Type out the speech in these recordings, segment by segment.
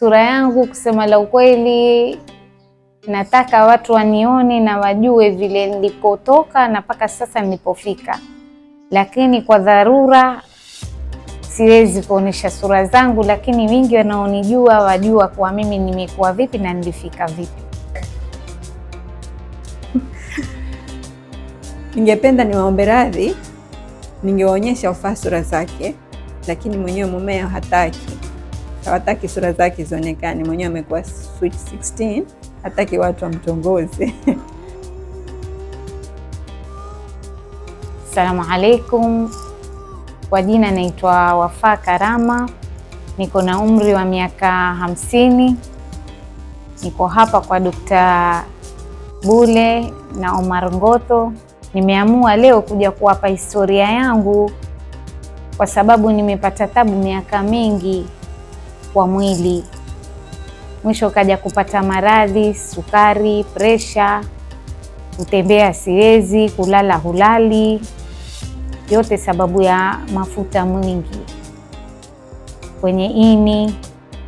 Sura yangu kusema la ukweli, nataka watu wanione na wajue vile nilipotoka na mpaka sasa nilipofika, lakini kwa dharura siwezi kuonesha sura zangu, lakini wengi wanaonijua wajua kwa mimi nimekuwa vipi na nilifika vipi. Ningependa niwaombe radhi, ningewaonyesha ufaa sura zake, lakini mwenyewe mumeo hawataki sura zake zionekane. Mwenyewe amekuwa sweet 16, hataki watu wamtongoze. Assalamu alaikum. Kwa jina naitwa Wafaa Karama, niko na umri wa miaka 50. Niko hapa kwa Dr. Bule na Omar Ngoto. Nimeamua leo kuja kuwapa historia yangu kwa sababu nimepata tabu miaka mingi kwa mwili. Mwisho kaja kupata maradhi, sukari, presha, kutembea siwezi, kulala hulali, yote sababu ya mafuta mwingi kwenye ini,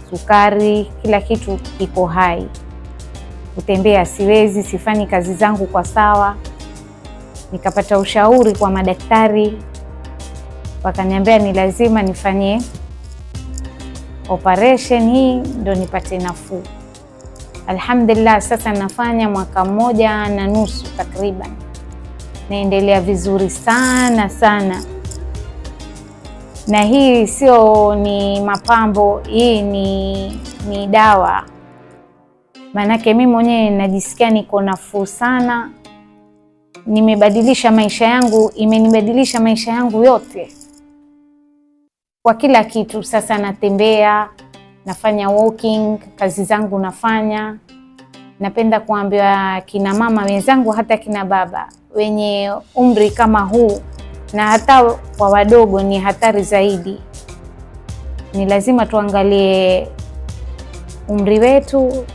sukari, kila kitu kiko hai. Kutembea siwezi, sifanyi kazi zangu kwa sawa. Nikapata ushauri kwa madaktari, wakaniambia ni lazima nifanye operation hii ndo nipate nafuu. Alhamdulillah, sasa nafanya 1.5 takriban. Naendelea vizuri sana sana, na hii sio ni mapambo, hii ni dawa. Maanake mimi mwenyewe najisikia niko nafuu sana. Nimebadilisha maisha yangu, imenibadilisha maisha yangu yote kwa kila kitu. Sasa natembea, nafanya walking, kazi zangu nafanya. Napenda kuambia kina mama wenzangu, hata kina baba wenye umri kama huu na hata kwa wadogo, ni hatari zaidi. Ni lazima tuangalie umri wetu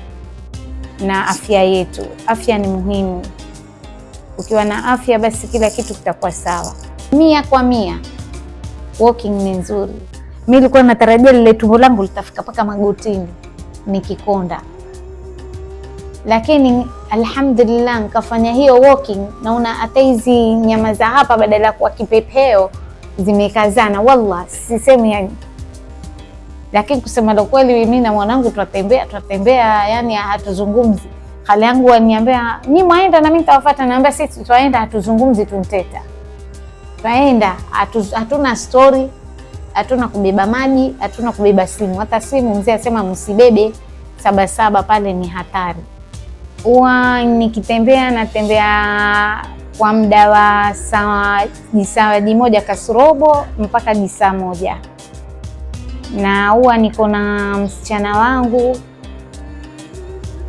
na afya yetu. Afya ni muhimu. Ukiwa na afya basi kila kitu kitakuwa sawa. 100%. Walking ni nzuri. Mimi nilikuwa natarajia lile tumbo langu litafika mpaka magotini nikikonda, lakini alhamdulillah nikafanya hiyo walking, naona hata hizi nyama za hapa badala ya kuwa kipepeo zimekazana. Wallah sisemi yani, lakini kusema la kweli mimi na mwanangu tutatembea yani hatuzungumzi. Hali yangu waniambia ni mwaenda na mimi nitawafuata, naambia sisi twaenda, hatuzungumzi, tunteta. Twaenda hatuna story, hatuna kubeba maji, hatuna kubeba simu. Hata simu mzee asema msibebe, 77 pale ni hatari. Huwa nikitembea natembea kwa muda wa saa 1 kasorobo mpaka 1, na huwa niko na msichana wangu.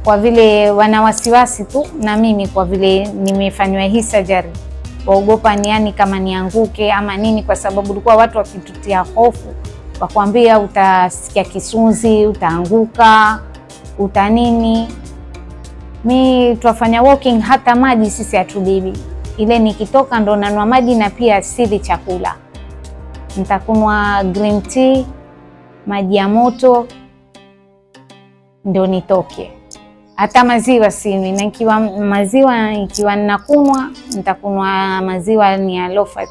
Kwa vile wana wasiwasi tu na mimi, kwa vile nimefanywa hii surgery, waogopa yani kama nianguke ama nini, kwa sababu ulikuwa watu wakitutia hofu, wakwambia utasikia kisunzi, utaanguka, utanini. Mi tuwafanya walking, hata maji sisi hatubibi. Ile nikitoka ndo nanua maji, na pia sili chakula. Nitakunwa green tea, maji ya moto ndo nitoke. Hata maziwa sinywi, na ikiwa maziwa ikiwa ninakunwa, nitakunwa maziwa ni ya low fat.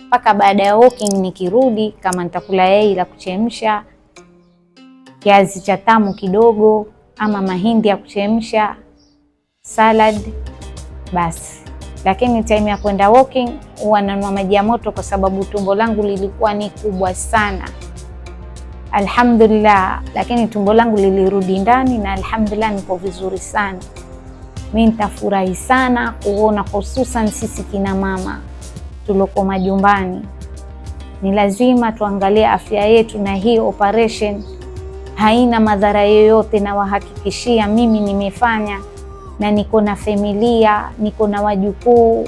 Mpaka baada ya walking nikirudi, kama nitakula yai la kuchemsha, kiazi cha tamu kidogo, ama mahindi ya kuchemsha, salad basi. Lakini time ya kwenda walking huwa nanua maji ya moto, kwa sababu tumbo langu lilikuwa ni kubwa sana. Alhamdulillah, lakini tumbo langu lilirudi ndani, na alhamdulillah niko vizuri sana. Mimi nitafurahi sana kuona, hususan sisi kina mama tuloko majumbani, ni lazima tuangalie afya yetu, na hii operation haina madhara yoyote. Na wahakikishia mimi nimefanya, na niko na familia, niko na wajukuu,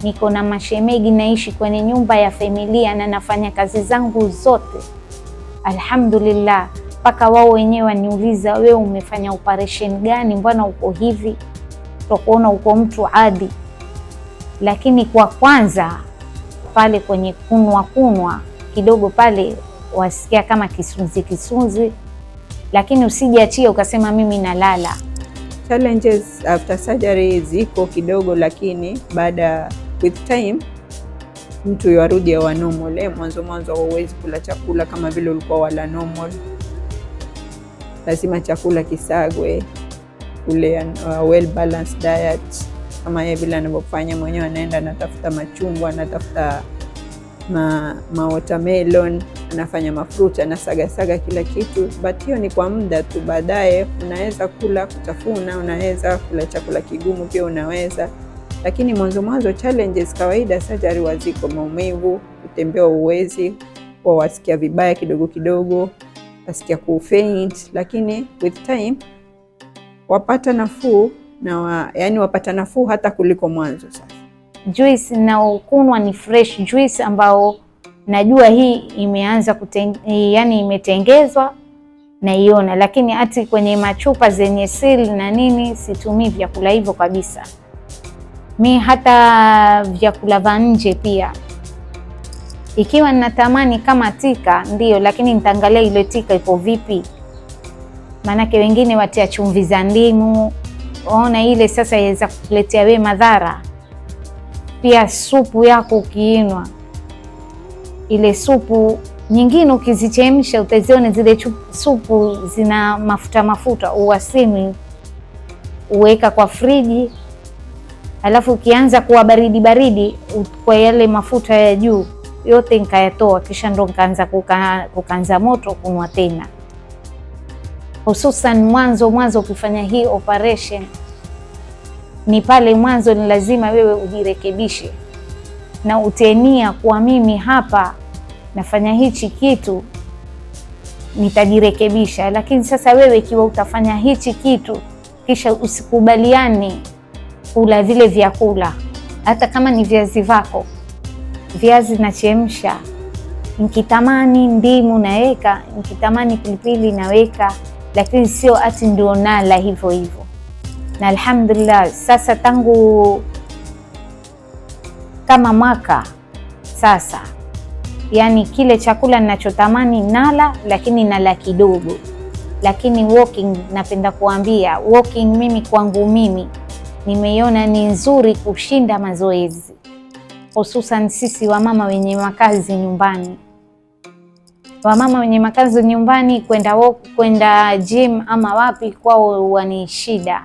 niko na mashemegi, naishi kwenye nyumba ya familia na nafanya kazi zangu zote. Alhamdulillah, mpaka wao wenyewe waniuliza, wewe umefanya operation gani, mbona uko hivi? Tukuona uko mtu adi. Lakini kwa kwanza pale kwenye kunwa kidogo pale wasikia kama kisunzi, lakini usijiachie ukasema mimi nalala. Challenges after surgery ziko kidogo, lakini baada with time mtu yarudi wa normal. Mwanzo huwezi kula chakula kama vile ulikuwa wala normal, lazima chakula kisagwe, ule well balanced diet kama yeye vile anavyofanya mwenyewe. Anaenda anatafuta machungwa, anatafuta watermelon, anafanya mafruta, anasaga kila kitu, but hiyo ni kwa muda tu. Baadaye unaweza kula kutafuna, unaweza kula chakula kigumu pia unaweza, lakini mwanzo challenges kawaida surgery waziko, maumivu, kutembea uwezi, wasikia vibaya kidogo, wasikia kufaint, lakini with time wapata nafuu yani wapata nafuu hata kuliko mwanzo. Sasa juice na ukunwa ni fresh juice ambao najua hii imeanza yani imetengezwa na iona, lakini hati kwenye machupa zenye seal na nini situmii vyakula hivyo kabisa. Mi hata vyakula vya nje pia, ikiwa ninatamani kama tika ndio, lakini nitaangalia ile tika iko vipi, maanake wengine watia chumvi za ndimu, ona ile sasa yaweza kukuletea wewe madhara. Pia supu yako ukiinwa, ile supu nyingine ukizichemsha utaziona zile supu zina mafuta, uwasini uweka kwa friji, alafu ukianza kuwa baridi kwa yale mafuta ya juu yote nikayatoa, kisha ndo nikaanza kukanza moto kunwa tena. Hususan mwanzo ukifanya hii operation, ni pale mwanzo ni lazima wewe ujirekebishe na utenia kuwa mimi hapa nafanya hichi kitu nitajirekebisha. Lakini sasa wewe ikiwa utafanya hichi kitu kisha usikubaliani kula vile vyakula, hata kama ni viazi vako, viazi nachemsha, nikitamani ndimu naweka, nikitamani pilipili naweka, lakini sio ati ndio nala hivyo. Na alhamdulillah sasa tangu kama mwaka sasa, yani kile chakula ninachotamani nala, lakini nala kidogo. Lakini walking, napenda kuambia walking mimi kwangu mimi nimeiona ni nzuri kushinda mazoezi, hususan sisi wamama wenye makazi nyumbani. Wamama wenye makazi nyumbani kwenda gym ama wapi kwao wani shida,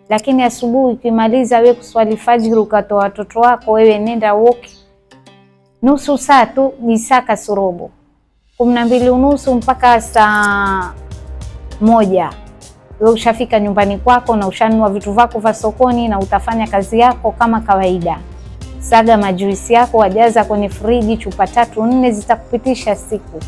lakini asubuhi ukimaliza wewe kuswali fajiri ukatoa watoto wako, wewe nenda walk nusu saa tu, ni saa kasorobo, 12:30 mpaka saa 1 wewe ushafika nyumbani kwako na ushanunua vitu vyako vya sokoni na utafanya kazi yako kama kawaida. Saga majuisi yako, wajaza kwenye friji, chupa 3-4 zitakupitisha siku.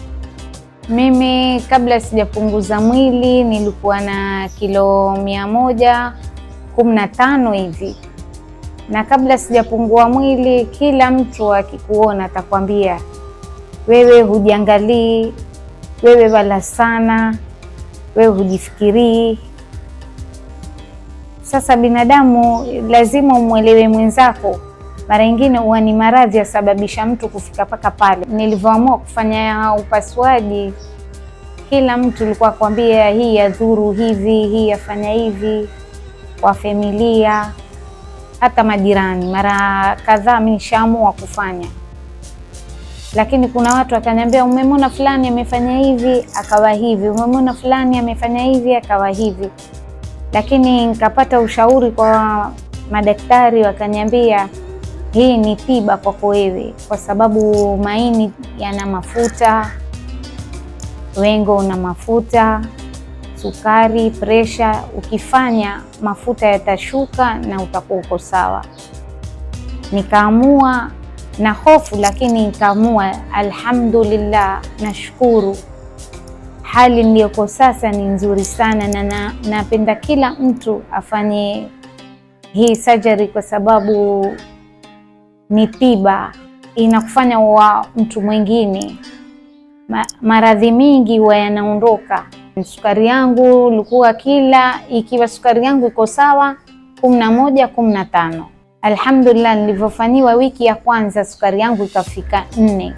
Mimi kabla sijapunguza mwili nilikuwa na kilo 115 hivi, na kabla sijapungua mwili kila mtu akikuona atakwambia wewe hujiangalii, wewe wala sana, wewe hujifikirii. Sasa binadamu lazima umwelewe mwenzako. Mara nyingine huwa ni maradhi yasababisha mtu kufika paka pale. Nilivyoamua kufanya upasuaji, kila mtu alikuwa kwambia hii yadhuru hivi, hii yafanya hivi, kwa familia, hata majirani. Mara kadhaa mimi nishaamua kufanya, lakini kuna watu wakaniambia umemwona fulani amefanya hivi akawa hivi, umemwona fulani amefanya hivi akawa hivi. Lakini nikapata ushauri kwa madaktari, wakaniambia hii ni tiba kwako wewe, kwa sababu maini yana mafuta, wengo una mafuta, sukari, presha. Ukifanya mafuta yatashuka na utakuwa uko sawa. Nikaamua na hofu, lakini nikaamua alhamdulillah, nashukuru hali niliyoko sasa ni nzuri sana, na napenda kila mtu afanye hii surgery kwa sababu ni tiba, inakufanya wa mtu mwingine. Maradhi mingi huwa yanaondoka. Sukari yangu ilikuwa ikiwa sukari yangu iko sawa 11-15. Alhamdulillah, nilivyofanyiwa wiki ya kwanza sukari yangu ikafika 4,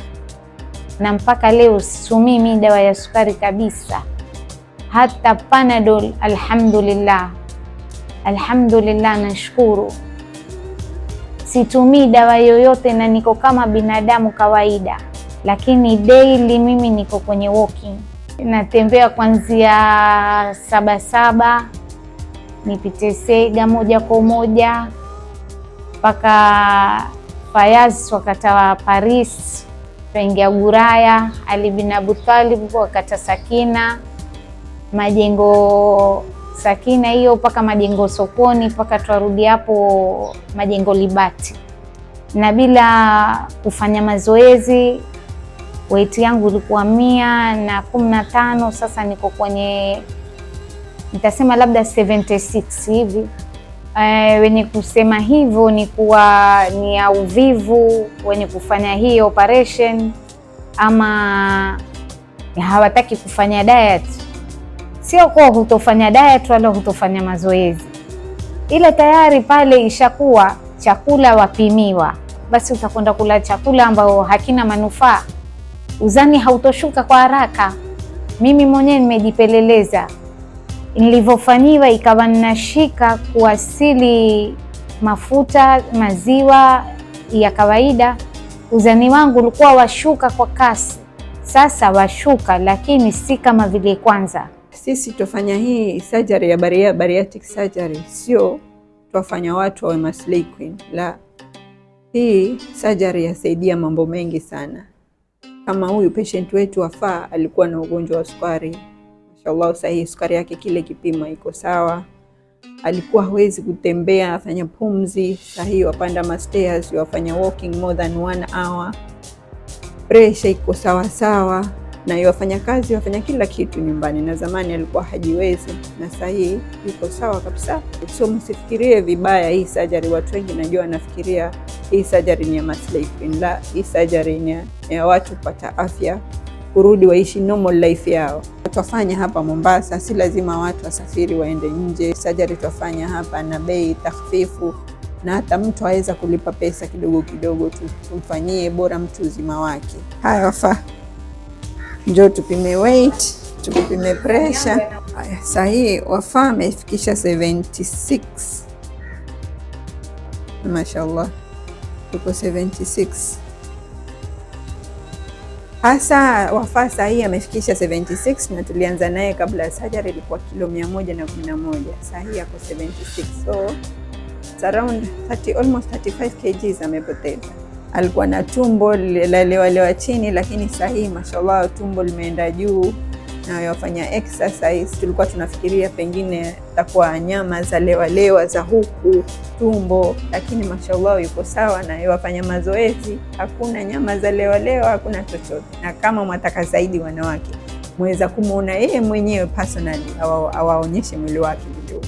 na mpaka leo situmii dawa ya sukari kabisa. hata Panadol. Alhamdulillah, nashukuru situmii dawa yoyote na niko kama binadamu kawaida, lakini daily mimi niko kwenye walking. Natembea kuanzia 7 nipite Sega moja kwa moja mpaka Fayaz, wakata wa Paris, tuingia Guraya, Ali bin Abu Talib, wakata Sakina, majengo Sakina hiyo mpaka majengo sokoni, mpaka twarudi hapo majengo Libati. Na bila kufanya mazoezi, weight yangu ilikuwa 115, sasa niko kwenye nitasema labda 76 hivi. Wenye kusema hivyo ni kuwa ni ya uvivu wenye kufanya hii operation, ama hawataki kufanya diet. Sio kwa hutofanya diet wala hutofanya mazoezi, ila tayari pale ishakuwa chakula wapimiwa, basi utakwenda kula chakula ambao hakina manufaa, uzani hautoshuka kwa haraka. Mimi mwenyewe nimejipeleleza, nilivyofanyiwa ikawa ninashika kuasili mafuta, maziwa ya kawaida, uzani wangu ulikuwa washuka kwa kasi. Sasa washuka, lakini si kama vile kwanza. Sisi tufanya hii surgery ya bariatric surgery, sio tuwafanya watu wawe maslay queen. La, hii surgery yasaidia mambo mengi sana. Kama huyu patient wetu Wafaa alikuwa na ugonjwa wa sukari, mashallah sahihi, sukari yake kile kipimo iko sawa. Alikuwa hawezi kutembea, afanya pumzi sahihi, wapanda stairs, wafanya walking more than 1 hour. Pressure iko sawa sawa, na yafanya kazi, wafanya kila kitu nyumbani, na zamani alikuwa hajiwezi, na sahihi yuko sawa kabisa. So msifikirie vibaya hii surgery. Watu wengi najua wanafikiria hii surgery ni ya maslay queen. La, hii surgery ni ya watu kupata afya, kurudi waishi normal life yao. Tutafanya hapa Mombasa, si lazima watu wasafiri waende nje. Surgery tutafanya hapa na bei takhfifu, na hata mtu aweza kulipa pesa kidogo kidogo tu, tumfanyie, bora mtu uzima wake. Haya Wafaa, njoo tupime weight, tupime pressure. Haya, sahihi Wafaa amefikisha 76. Mashallah, tuko 76. Hasa Wafaa sahihi amefikisha 76, na tulianza naye kabla ya surgery ilikuwa kilo 111. Sahihi yako 76, so it's around 30, almost 35 kgs amepoteza. Alikuwa na tumbo lalewa chini, lakini sahihi mashallah tumbo limeenda juu, na yafanya exercise. Tulikuwa tunafikiria pengine takuwa nyama za lewa za huku tumbo, lakini mashallah yuko sawa, na yafanya mazoezi, hakuna nyama za lewa, hakuna chochote. Na kama mwataka zaidi wanawake, mweza kumuona yeye mwenyewe personally, awaonyeshe mwili wake video.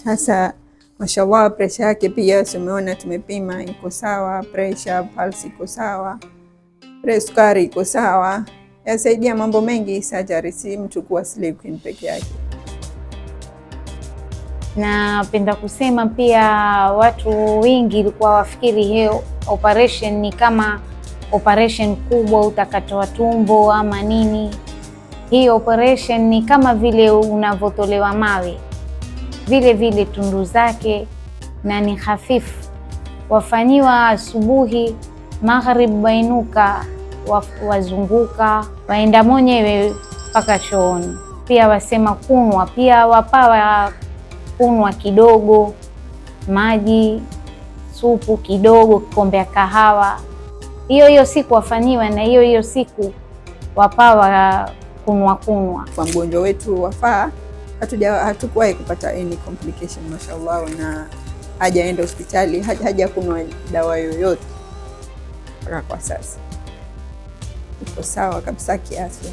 Sasa mashallah pressure yake pia tumeona, tumepima iko sawa, pressure, pulse iko sawa, sukari iko sawa. Yasaidia mambo mengi surgery, si mtu kuwa slay queen peke yake. Napenda kusema pia watu wengi walikuwa wafikiri hiyo operation ni kama operation kubwa, utakatoa tumbo ama nini. Hii operation ni kama vile unavotolewa mawe, vile vile tundu zake, na ni hafifu. Wafanyiwa asubuhi, maghrib, wainuka, wazunguka, waenda mwenyewe mpaka chooni. Pia wasema kunwa, pia wapawa kunwa kidogo maji, supu kidogo, kikombe ya kahawa. Hiyo siku wafanyiwa, na hiyo siku wapawa kunwa. Kwa mgonjwa wetu Wafaa hatukuwahi kupata any complication mashallah, na hajaenda hospitali, haja kunwa dawa yoyote mpaka kwa sasa. Uko sawa kabisa kiafya.